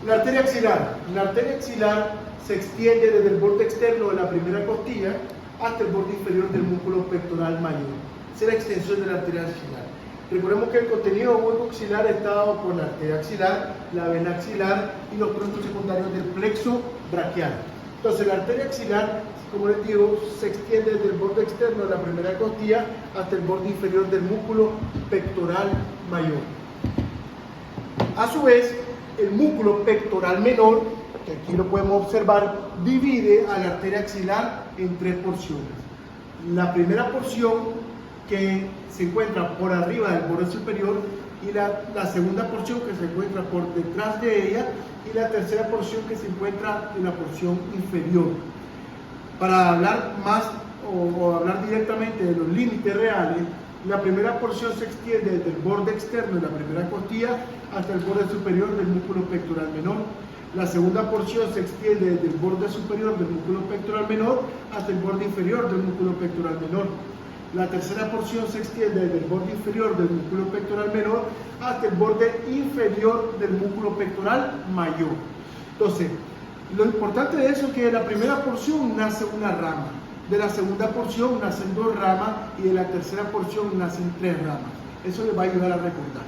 La arteria axilar. La arteria axilar se extiende desde el borde externo de la primera costilla hasta el borde inferior del músculo pectoral mayor. Esa es la extensión de la arteria axilar. Recordemos que el contenido hueco axilar está dado por la arteria axilar, la vena axilar y los troncos secundarios del plexo braquial. Entonces, la arteria axilar, como les digo, se extiende desde el borde externo de la primera costilla hasta el borde inferior del músculo pectoral mayor. A su vez, el músculo pectoral menor, que aquí lo podemos observar, divide a la arteria axilar en tres porciones. La primera porción que se encuentra por arriba del borde superior y la segunda porción que se encuentra por detrás de ella y la tercera porción que se encuentra en la porción inferior. Para hablar más o hablar directamente de los límites reales, la primera porción se extiende desde el borde externo de la primera costilla hasta el borde superior del músculo pectoral menor. La segunda porción se extiende desde el borde superior del músculo pectoral menor hasta el borde inferior del músculo pectoral menor. La tercera porción se extiende desde el borde inferior del músculo pectoral menor hasta el borde inferior del músculo pectoral mayor. Entonces, lo importante de eso es que de la primera porción nace una rama, de la segunda porción nacen dos ramas y de la tercera porción nacen tres ramas. Eso les va a ayudar a recordar.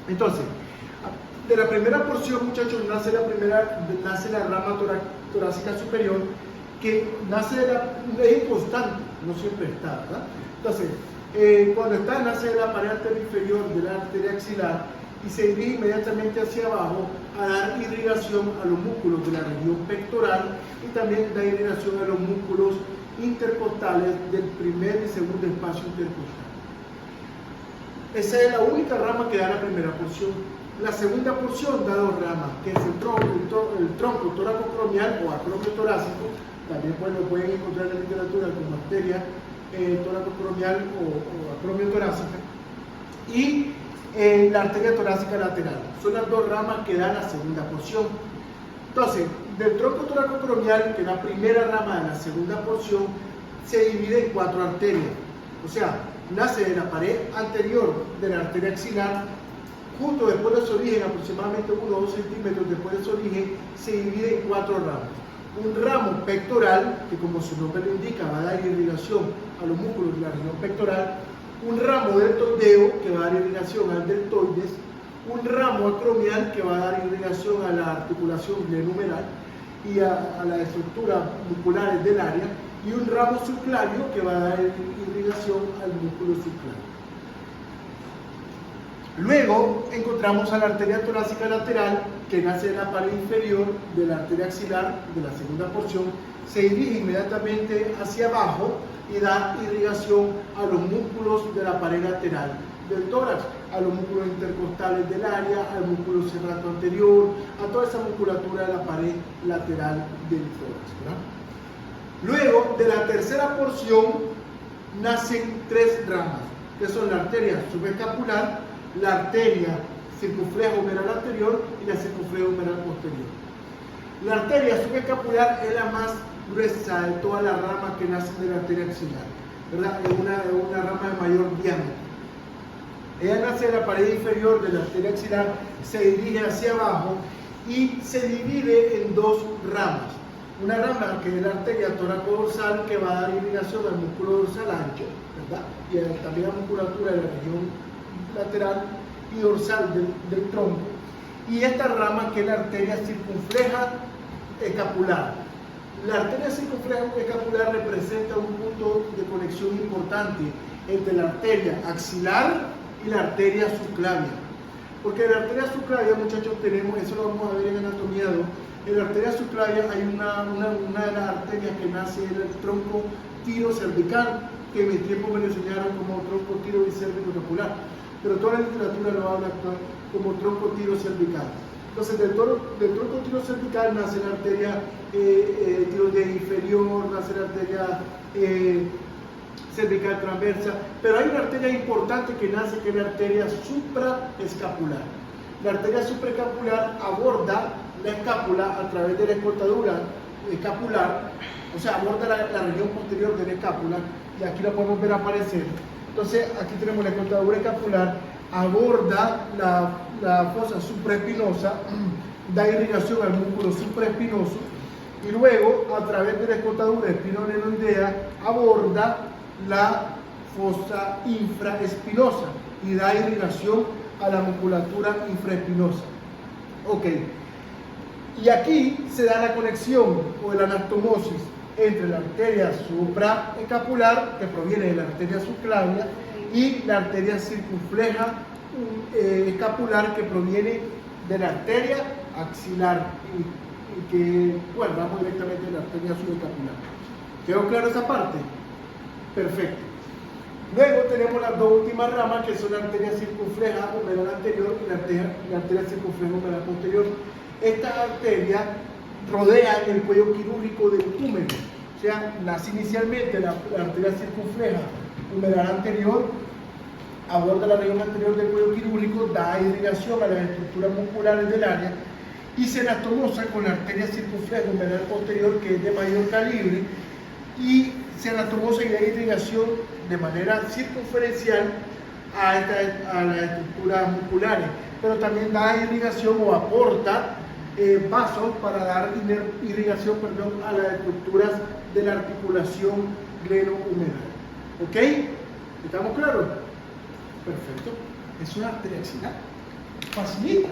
Entonces, de la primera porción, muchachos, nace la rama torácica superior, que nace es inconstante, no siempre está, ¿verdad? Entonces, cuando está, nace de la pared arterial inferior de la arteria axilar y se dirige inmediatamente hacia abajo a dar irrigación a los músculos de la región pectoral y también da irrigación a los músculos intercostales del primer y segundo espacio intercostal. Esa es la única rama que da la primera porción. La segunda porción da dos ramas, que es el tronco toracocromial o acromio torácico, también pues, lo pueden encontrar en la literatura como arteria toracocromial o acromio torácica, y la arteria torácica lateral. Son las dos ramas que dan la segunda porción. Entonces, del tronco toracocromial, que es la primera rama de la segunda porción, se divide en cuatro arterias. O sea, nace de la pared anterior de la arteria axilar, justo después de su origen, aproximadamente 1 o 2 centímetros después de su origen, se divide en cuatro ramas. Un ramo pectoral, que como su nombre lo indica, va a dar irrigación a los músculos de la región pectoral. Un ramo deltoideo, que va a dar irrigación al deltoides. Un ramo acromial, que va a dar irrigación a la articulación glenohumeral y a las estructuras musculares del área. Y un ramo subclavio, que va a dar irrigación al músculo subclavio. Luego encontramos a la arteria torácica lateral, que nace de la pared inferior de la arteria axilar de la segunda porción, se dirige inmediatamente hacia abajo y da irrigación a los músculos de la pared lateral del tórax, a los músculos intercostales del área, al músculo serrato anterior, a toda esa musculatura de la pared lateral del tórax, ¿verdad? Luego, de la tercera porción, nacen tres ramas, que son la arteria subescapular, la arteria circunflejo-humeral anterior y la circunflejo-humeral posterior. La arteria subescapular es la más gruesa de todas las ramas que nacen de la arteria axilar, ¿verdad? Es una rama de mayor diámetro. Ella nace de la pared inferior de la arteria axilar, se dirige hacia abajo y se divide en dos ramas. Una rama que es la arteria toracodorsal, que va a dar irrigación al músculo dorsal ancho, ¿verdad? Y también a la musculatura de la región lateral y dorsal del tronco, y esta rama que es la arteria circunfleja escapular. La arteria circunfleja escapular representa un punto de conexión importante entre la arteria axilar y la arteria subclavia, porque en la arteria subclavia, muchachos, tenemos, eso lo vamos a ver en anatomía 2, en la arteria subclavia hay una de las arterias que nace en el tronco tirocervical, que en mi tiempo me lo enseñaron como tronco tirocervical escapular, pero toda la literatura lo habla como tronco tirocervical. Entonces, del tronco tirocervical nace la arteria tiroidea inferior, nace la arteria cervical transversa, pero hay una arteria importante que nace, que es la arteria supraescapular. La arteria supraescapular aborda la escápula a través de la escotadura escapular, o sea, aborda la región posterior de la escápula, y aquí la podemos ver aparecer. Entonces, aquí tenemos la escotadura escapular, aborda la fosa supraespinosa, da irrigación al músculo supraespinoso y luego a través de la escotadura espinonenoidea aborda la fosa infraespinosa y da irrigación a la musculatura infraespinosa. Ok, y aquí se da la conexión o la anastomosis entre la arteria supraescapular, que proviene de la arteria subclavia, y la arteria circunfleja escapular, que proviene de la arteria axilar y que, bueno, vamos directamente a la arteria subescapular. ¿Quedó claro esa parte? Perfecto. Luego tenemos las dos últimas ramas, que son la arteria circunfleja humeral anterior y la arteria circunfleja humeral posterior. Estas arterias rodean el cuello quirúrgico del húmero. O sea, inicialmente la arteria circunfleja humeral anterior aborda la región anterior del cuello quirúrgico, da irrigación a las estructuras musculares del área y se anastomosa con la arteria circunfleja humeral posterior, que es de mayor calibre, y se anatomosa y da irrigación de manera circunferencial a las estructuras musculares, pero también da irrigación o aporta vasos para dar irrigación a las estructuras de la articulación glenohumeral. ¿Ok? ¿Estamos claros? Perfecto. Es una arteria axilar. Facilita.